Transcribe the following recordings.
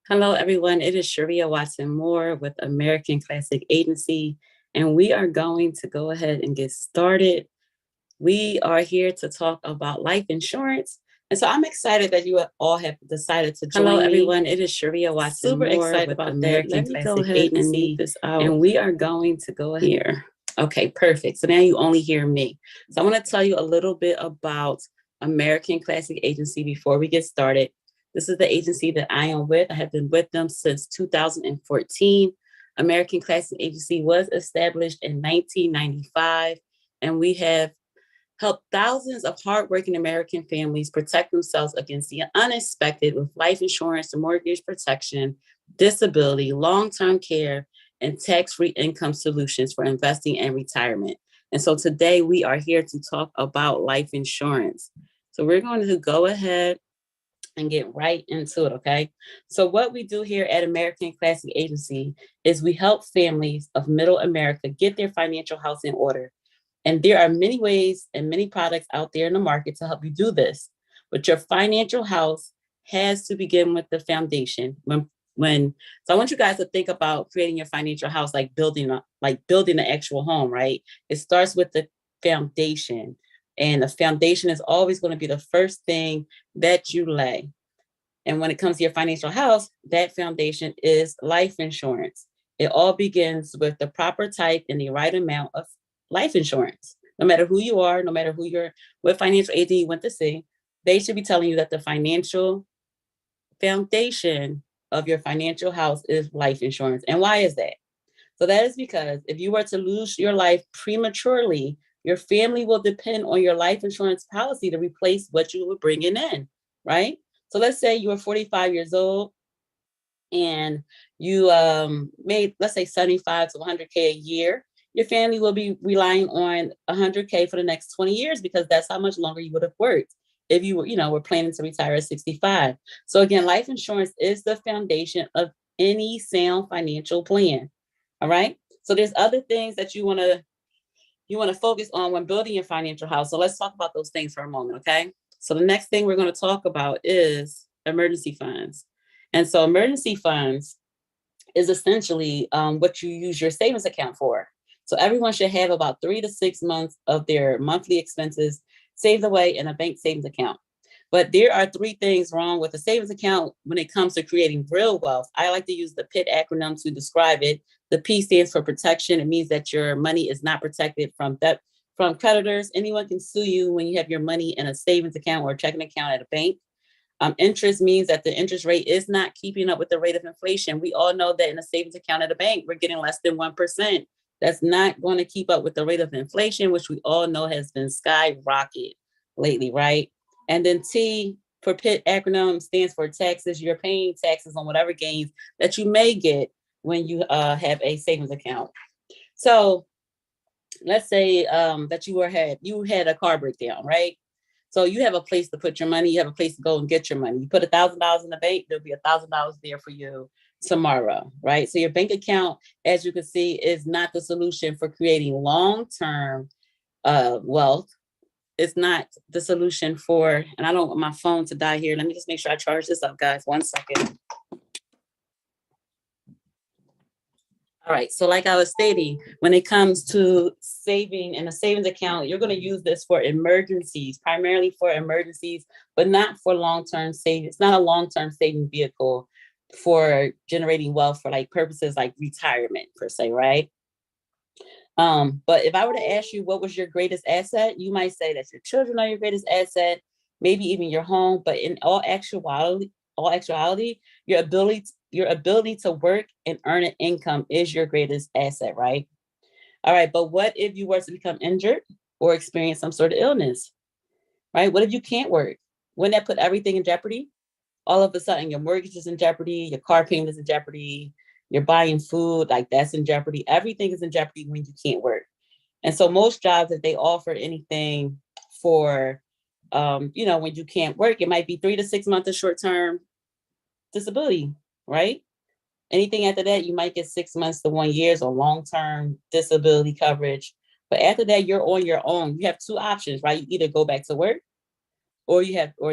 Hello, everyone. It is Sharia Watson Moore with American Classic Agency, and we are going to go ahead and get started. We are here to talk about life insurance. And so I'm excited that you all have decided to join me. Hello, everyone. It is Sharia Watson Super Moore excited with about American that. Let Classic me go ahead Agency, and mute this out. And we are going to go ahead here. Okay, perfect. So now you only hear me. So I want to tell you a little bit about American Classic Agency before we get started. This is the agency that I am with. I have been with them since 2014. American Classic Agency was established in 1995, and we have helped thousands of hardworking American families protect themselves against the unexpected with life insurance, mortgage protection, disability, long-term care, and tax-free income solutions for investing and retirement. And so today we are here to talk about life insurance. So we're going to go ahead and get right into it, okay? So what we do here at American Classic Agency is we help families of middle America get their financial house in order. And there are many ways and many products out there in the market to help you do this. But your financial house has to begin with the foundation. So I want you guys to think about creating your financial house like building an actual home, right? It starts with the foundation. And the foundation is always going to be the first thing that you lay. And when it comes to your financial house, that foundation is life insurance. It all begins with the proper type and the right amount of life insurance. No matter who you are, no matter what financial agent you went to see, they should be telling you that the financial foundation of your financial house is life insurance. And why is that? So that is because if you were to lose your life prematurely, your family will depend on your life insurance policy to replace what you were bringing in, right? So let's say you were 45 years old and you made, let's say, 75 to 100K a year. Your family will be relying on 100K for the next 20 years because that's how much longer you would have worked if you were planning to retire at 65. So again, life insurance is the foundation of any sound financial plan. All right. So there's other things that you want to focus on when building your financial house. So let's talk about those things for a moment. Okay. So the next thing we're going to talk about is emergency funds. And so emergency funds is essentially what you use your savings account for. So everyone should have about 3 to 6 months of their monthly expenses saved away in a bank savings account. But there are 3 things wrong with a savings account when it comes to creating real wealth. I like to use the PIT acronym to describe it. The P stands for protection. It means that your money is not protected from debt, from creditors. Anyone can sue you when you have your money in a savings account or a checking account at a bank. Interest means that the interest rate is not keeping up with the rate of inflation. We all know that in a savings account at a bank, we're getting less than 1%. That's not going to keep up with the rate of inflation, which we all know has been skyrocket lately, right? And then T for PIT acronym stands for taxes. You're paying taxes on whatever gains that you may get when you have a savings account. So let's say that you had a car breakdown, right? So you have a place to put your money. You have a place to go and get your money. You put $1,000 in the bank, there'll be $1,000 there for you tomorrow, right? So your bank account, as you can see, is not the solution for creating long-term wealth. It's not the solution for, and I don't want my phone to die here. Let me just make sure I charge this up, guys. 1 second. All right. So like I was stating, when it comes to saving in a savings account, you're going to use this for emergencies, primarily for emergencies, but not for long-term savings. It's not a long-term saving vehicle for generating wealth for like purposes like retirement per se, right? But if I were to ask you what was your greatest asset, you might say that your children are your greatest asset, maybe even your home. But in all actuality, your ability to work and earn an income is your greatest asset, right? All right, but what if you were to become injured or experience some sort of illness, right? What if you can't work? Wouldn't that put everything in jeopardy? All of a sudden, your mortgage is in jeopardy, your car payment is in jeopardy, you're buying food, like that's in jeopardy. Everything is in jeopardy when you can't work. And so most jobs that they offer anything for, when you can't work, it might be 3 to 6 months of short-term disability, right? Anything after that, you might get 6 months to 1 year or long-term disability coverage. But after that, you're on your own. You have 2 options, right? You either go back to work or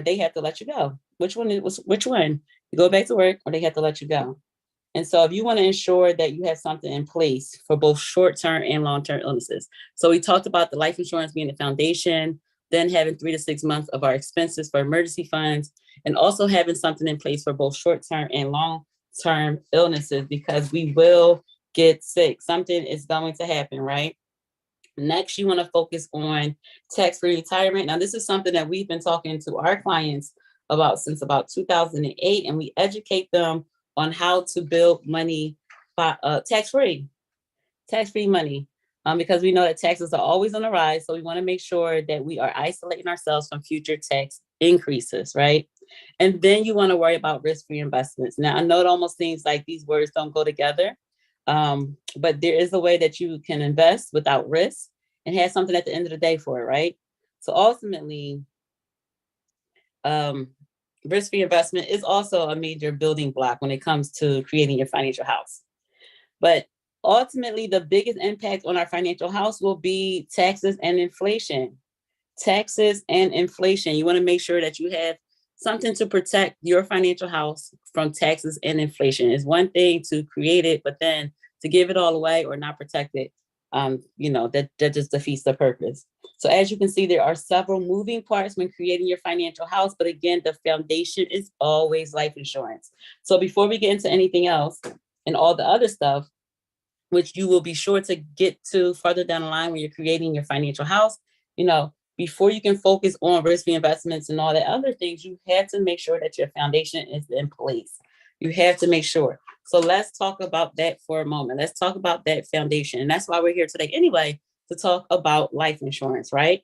they have to let you go. Which one? You go back to work or they have to let you go. And so if you want to ensure that you have something in place for both short-term and long-term illnesses. So we talked about the life insurance being the foundation, then having 3 to 6 months of our expenses for emergency funds, and also having something in place for both short-term and long-term illnesses because we will get sick. Something is going to happen, right? Next, you want to focus on tax-free retirement. Now, this is something that we've been talking to our clients about since about 2008, and we educate them on how to build money tax-free, tax-free money, because we know that taxes are always on the rise. So we want to make sure that we are isolating ourselves from future tax increases, right? And then you want to worry about risk-free investments. Now, I know it almost seems like these words don't go together, but there is a way that you can invest without risk and have something at the end of the day for it, right? So ultimately, um, risk-free investment is also a major building block when it comes to creating your financial house. But ultimately, the biggest impact on our financial house will be taxes and inflation. Taxes and inflation. You want to make sure that you have something to protect your financial house from taxes and inflation. It's one thing to create it, but then to give it all away or not protect it, that just defeats the purpose. So as you can see, there are several moving parts when creating your financial house, but again, the foundation is always life insurance. So before we get into anything else and all the other stuff, which you will be sure to get to further down the line when you're creating your financial house, before you can focus on risk-free investments and all the other things, you have to make sure that your foundation is in place. You have to make sure. So let's talk about that for a moment. Let's talk about that foundation. And that's why we're here today anyway, to talk about life insurance, right?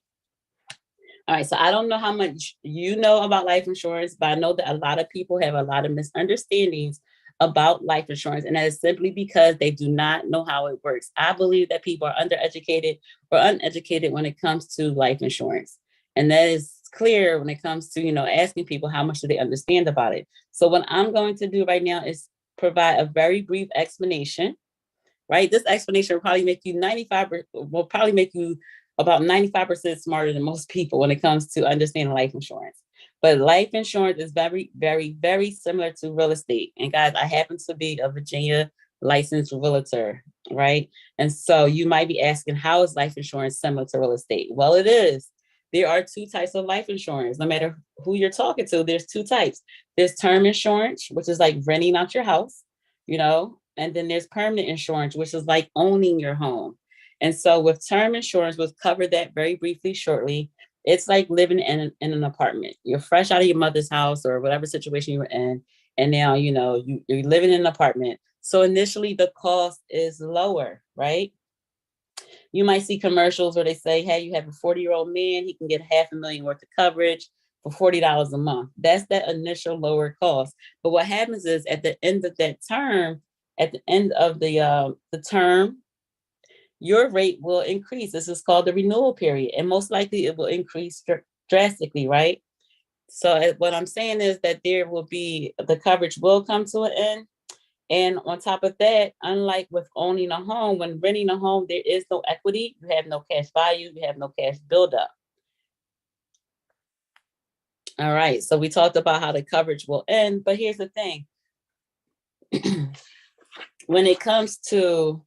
All right, so I don't know how much you know about life insurance, but I know that a lot of people have a lot of misunderstandings about life insurance, and that is simply because they do not know how it works. I believe that people are undereducated or uneducated when it comes to life insurance, and that is clear when it comes to asking people how much do they understand about it. So what I'm going to do right now is provide a very brief explanation. Right, this explanation will probably make you about 95% smarter than most people when it comes to understanding life insurance. But life insurance is very, very, very similar to real estate. And guys, I happen to be a Virginia licensed realtor, right? And so you might be asking, how is life insurance similar to real estate? Well, it is. There are two types of life insurance. No matter who you're talking to, there's two types. There's term insurance, which is like renting out your house, and then there's permanent insurance, which is like owning your home. And so with term insurance, we'll cover that very briefly shortly. It's like living in an apartment. You're fresh out of your mother's house or whatever situation you were in. And now, you're living in an apartment. So initially the cost is lower, right? You might see commercials where they say, hey, you have a 40-year-old man, he can get $500,000 worth of coverage for $40 a month. That's that initial lower cost. But what happens is at the end of that term, at the end of the term, your rate will increase. This is called the renewal period, and most likely it will increase drastically, right? So what I'm saying is that the coverage will come to an end. And on top of that, unlike with owning a home, when renting a home, there is no equity. You have no cash value. You have no cash buildup. All right. So we talked about how the coverage will end, but here's the thing. When it comes to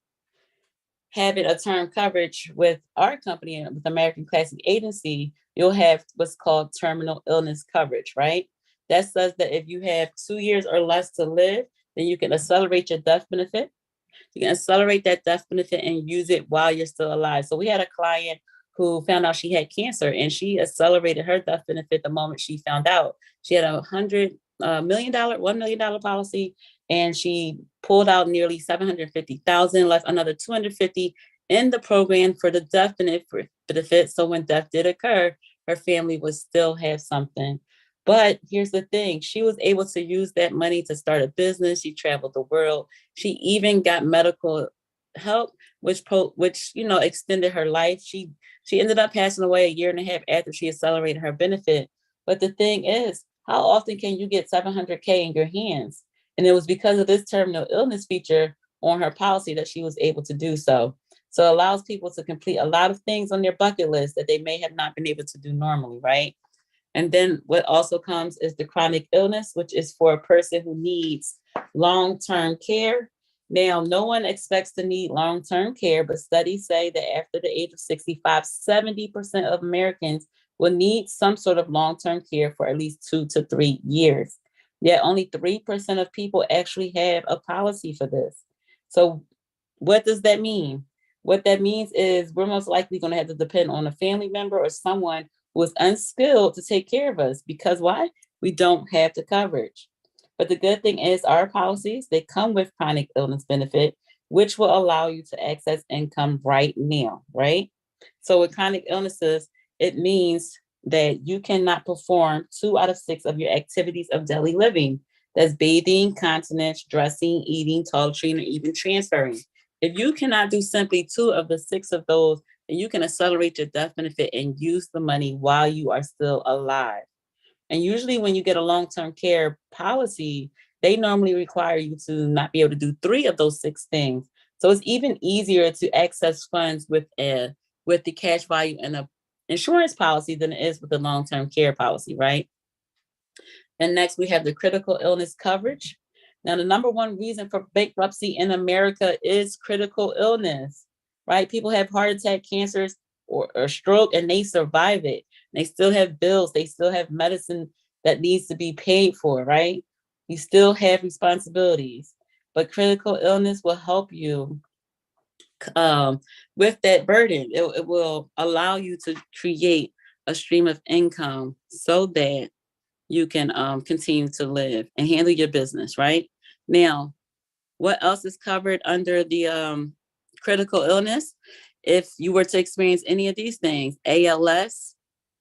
having a term coverage with our company, with American Classic Agency, you'll have what's called terminal illness coverage, right? That says that if you have 2 years or less to live, then you can accelerate your death benefit. You can accelerate that death benefit and use it while you're still alive. So we had a client who found out she had cancer, and she accelerated her death benefit the moment she found out. She had $1 million policy, and she pulled out nearly 750,000, left another 250 in the program for the death benefit. So when death did occur, her family would still have something. But here's the thing, she was able to use that money to start a business. She traveled the world. She even got medical help, which extended her life. She ended up passing away a year and a half after she accelerated her benefit. But the thing is, how often can you get 700K in your hands? And it was because of this terminal illness feature on her policy that she was able to do so. So it allows people to complete a lot of things on their bucket list that they may have not been able to do normally, right? And then what also comes is the chronic illness, which is for a person who needs long-term care. Now, no one expects to need long-term care, but studies say that after the age of 65, 70% of Americans will need some sort of long-term care for at least 2 to 3 years. Yet only 3% of people actually have a policy for this. So what does that mean? What that means is we're most likely going to have to depend on a family member or someone who is unskilled to take care of us, because why? We don't have the coverage. But the good thing is our policies, they come with chronic illness benefit, which will allow you to access income right now, right? So with chronic illnesses, it means that you cannot perform 2 out of 6 of your activities of daily living. That's bathing, continence, dressing, eating, toiletry, or even transferring. If you cannot do simply 2 of the 6 of those, then you can accelerate your death benefit and use the money while you are still alive. And usually when you get a long-term care policy, they normally require you to not be able to do 3 of those 6 things. So it's even easier to access funds with the cash value in a insurance policy than it is with the long-term care policy, right? And next we have the critical illness coverage. Now, the number one reason for bankruptcy in America is critical illness, right? People have heart attack, cancers, or stroke, and they survive it. They still have bills. They still have medicine that needs to be paid for, right? You still have responsibilities, but critical illness will help you with that burden. It will allow you to create a stream of income so that you can continue to live and handle your business, right? Now, what else is covered under the critical illness? If you were to experience any of these things, ALS,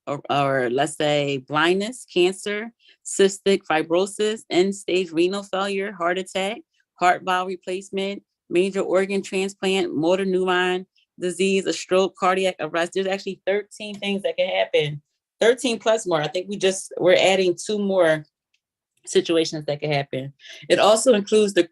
or let's say blindness, cancer, cystic fibrosis, end-stage renal failure, heart attack, heart valve replacement, major organ transplant, motor neuron disease, a stroke, cardiac arrest. There's actually 13 things that can happen. 13 plus more. I think we're adding 2 more situations that can happen. It also includes the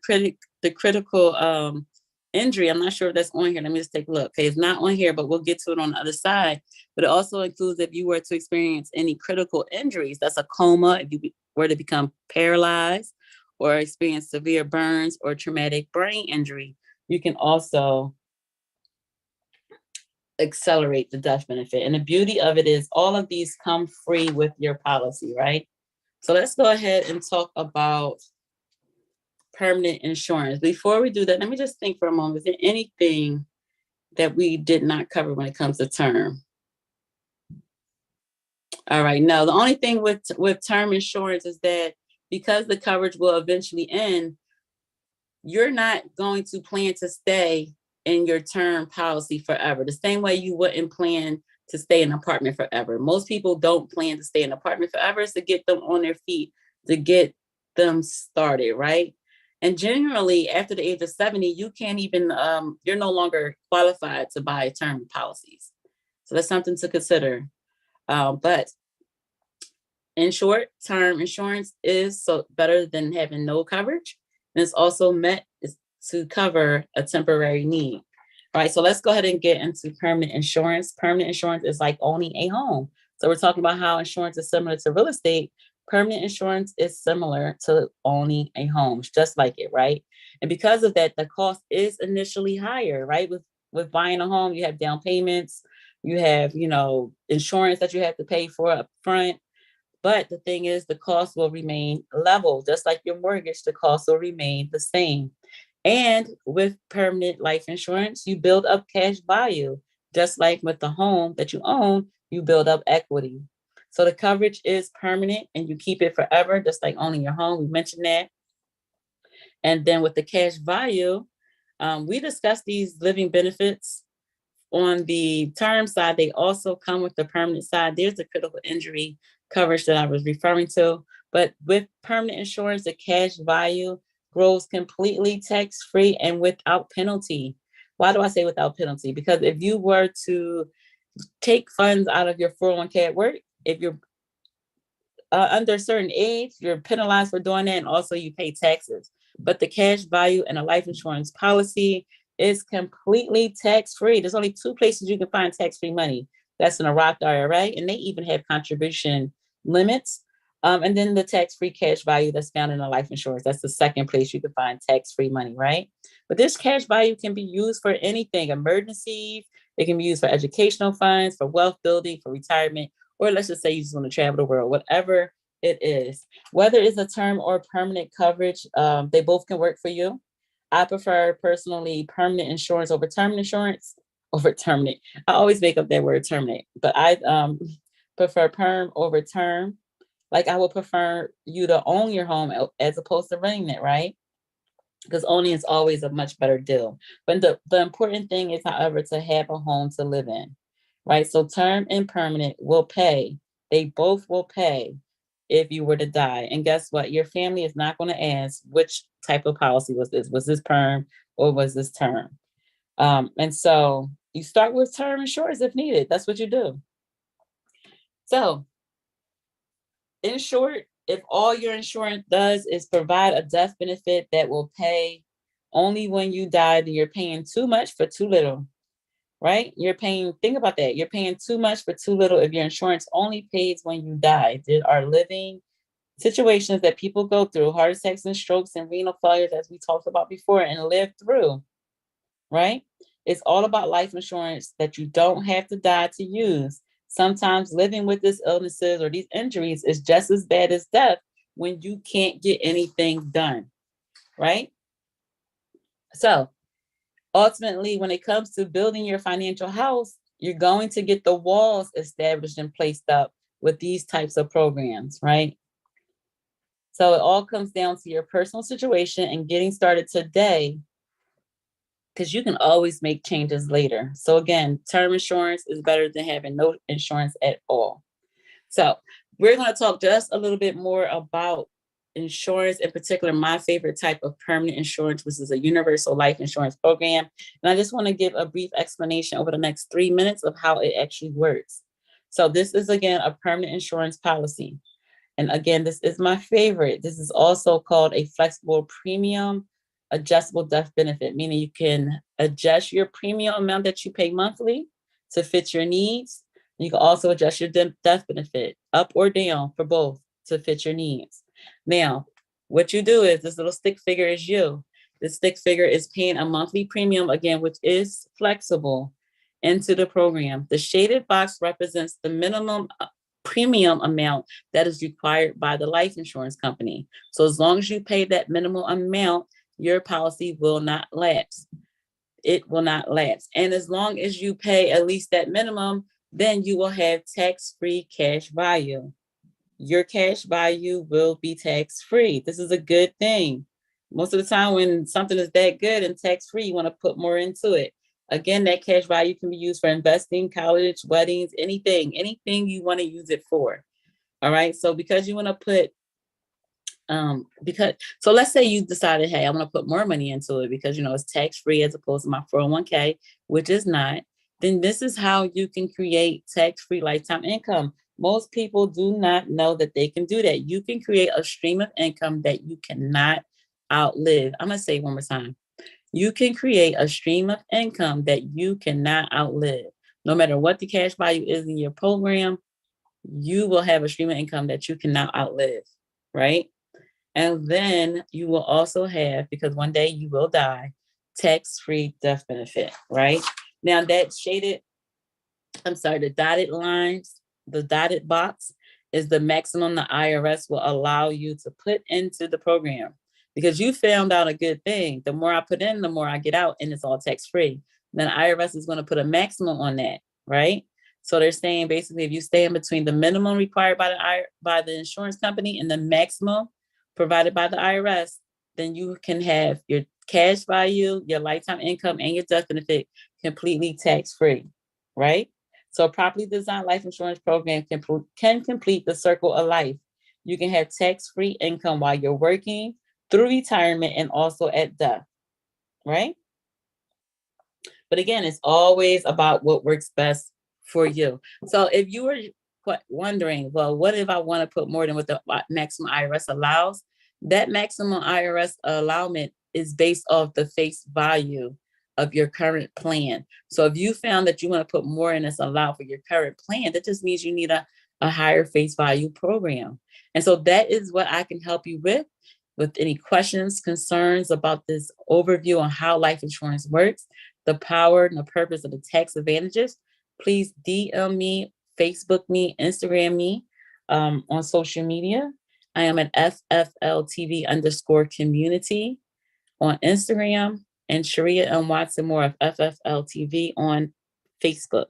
critical injury. I'm not sure if that's on here. Let me just take a look. Okay, it's not on here, but we'll get to it on the other side. But it also includes if you were to experience any critical injuries. That's a coma, if you were to become paralyzed or experience severe burns or traumatic brain injury. You can also accelerate the death benefit. And the beauty of it is all of these come free with your policy, right? So let's go ahead and talk about permanent insurance. Before we do that, let me just think for a moment. Is there anything that we did not cover when it comes to term? All right, no, the only thing with term insurance is that because the coverage will eventually end, you're not going to plan to stay in your term policy forever. The same way you wouldn't plan to stay in an apartment forever. Most people don't plan to stay in an apartment forever. It's to get them on their feet, to get them started, right? And generally, after the age of 70, you can't even, you're no longer qualified to buy term policies. So that's something to consider. But in short, term insurance is so better than having no coverage. And it's also meant to cover a temporary need. All right, so let's go ahead and get into permanent insurance. Permanent insurance is like owning a home. So we're talking about how insurance is similar to real estate. Permanent insurance is similar to owning a home, just like it, right? And because of that, the cost is initially higher, right? With buying a home, you have down payments, you have, insurance that you have to pay for up front. But the thing is, the cost will remain level, just like your mortgage, the cost will remain the same. And with permanent life insurance, you build up cash value. Just like with the home that you own, you build up equity. So the coverage is permanent and you keep it forever, just like owning your home. We mentioned that. And then with the cash value, we discussed these living benefits. On the term side, they also come with the permanent side. There's the critical injury coverage that I was referring to. But with permanent insurance, the cash value grows completely tax-free and without penalty. Why do I say without penalty? Because if you were to take funds out of your 401k at work, if you're under a certain age, you're penalized for doing that, and also you pay taxes. But the cash value in a life insurance policy is completely tax-free. There's only 2 places you can find tax-free money. That's in a Roth IRA, and they even have contribution limits. And then the tax-free cash value that's found in a life insurance. That's the second place you can find tax-free money, right? But this cash value can be used for anything, emergencies. It can be used for educational funds, for wealth building, for retirement, or let's just say you just want to travel the world, whatever it is. Whether it's a term or permanent coverage, they both can work for you. I prefer personally permanent insurance over term insurance over terminate. I always make up that word terminate, but I prefer perm over term. Like I would prefer you to own your home as opposed to renting it, right? Because owning is always a much better deal. But the important thing is, however, to have a home to live in, right? So term and permanent will pay. They both will pay if you were to die. And guess what? Your family is not going to ask which type of policy was this? Was this perm or was this term? And so you start with term insurance if needed. That's what you do. So in short, if all your insurance does is provide a death benefit that will pay only when you die, then you're paying too much for too little, right? You're paying, think about that. You're paying too much for too little if your insurance only pays when you die. There are living situations that people go through, heart attacks and strokes and renal failures, as we talked about before, and live through, right? It's all about life insurance that you don't have to die to use. Sometimes living with these illnesses or these injuries is just as bad as death when you can't get anything done, right? So ultimately, when it comes to building your financial house, you're going to get the walls established and placed up with these types of programs, right? So it all comes down to your personal situation and getting started today, because you can always make changes later. So again, term insurance is better than having no insurance at all. So we're going to talk just a little bit more about insurance, in particular, my favorite type of permanent insurance, which is a universal life insurance program. And I just want to give a brief explanation over the next 3 minutes of how it actually works. So this is, again, a permanent insurance policy. And again, this is my favorite. This is also called a flexible premium adjustable death benefit, meaning you can adjust your premium amount that you pay monthly to fit your needs. You can also adjust your death benefit up or down for both to fit your needs. Now, what you do is this little stick figure is you. This stick figure is paying a monthly premium, again, which is flexible into the program. The shaded box represents the minimum premium amount that is required by the life insurance company. So as long as you pay that minimal amount, your policy will not lapse. It will not lapse. And as long as you pay at least that minimum, then you will have tax-free cash value. Your cash value will be tax-free. This is a good thing. Most of the time when something is that good and tax-free, you want to put more into it. Again, that cash value can be used for investing, college, weddings, anything you want to use it for. All right. So because you want to put, so let's say you decided, hey, I want to put more money into it because, it's tax-free as opposed to my 401k, which is not, then this is how you can create tax-free lifetime income. Most people do not know that they can do that. You can create a stream of income that you cannot outlive. I'm going to say it one more time. You can create a stream of income that you cannot outlive. No matter what the cash value is in your program, you will have a stream of income that you cannot outlive, right? And then you will also have, because one day you will die, tax-free death benefit, right? Now that the dotted lines, the dotted box is the maximum the IRS will allow you to put into the program. Because you found out a good thing. The more I put in, the more I get out, and it's all tax-free. Then IRS is going to put a maximum on that, right? So they're saying basically if you stay in between the minimum required by the insurance company and the maximum provided by the IRS, then you can have your cash value, your lifetime income, and your death benefit completely tax-free, right? So a properly designed life insurance program can complete the circle of life. You can have tax-free income while you're working, through retirement, and also at death, right? But again, it's always about what works best for you. So if you were wondering, well, what if I want to put more than what the maximum IRS allows? That maximum IRS allowance is based off the face value of your current plan. So if you found that you want to put more in that's allowed for your current plan, that just means you need a higher face value program. And so that is what I can help you with any questions, concerns about this overview on how life insurance works, the power and the purpose of the tax advantages. Please DM me, Facebook me, Instagram me on social media. I am at FFLTV_community on Instagram, and Sharia M. Watson Moore of FFLTV on Facebook.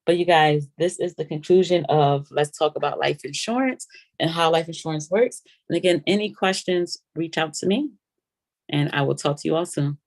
But you guys, this is the conclusion of Let's Talk About Life Insurance and how life insurance works. And again, any questions, reach out to me, and I will talk to you all soon.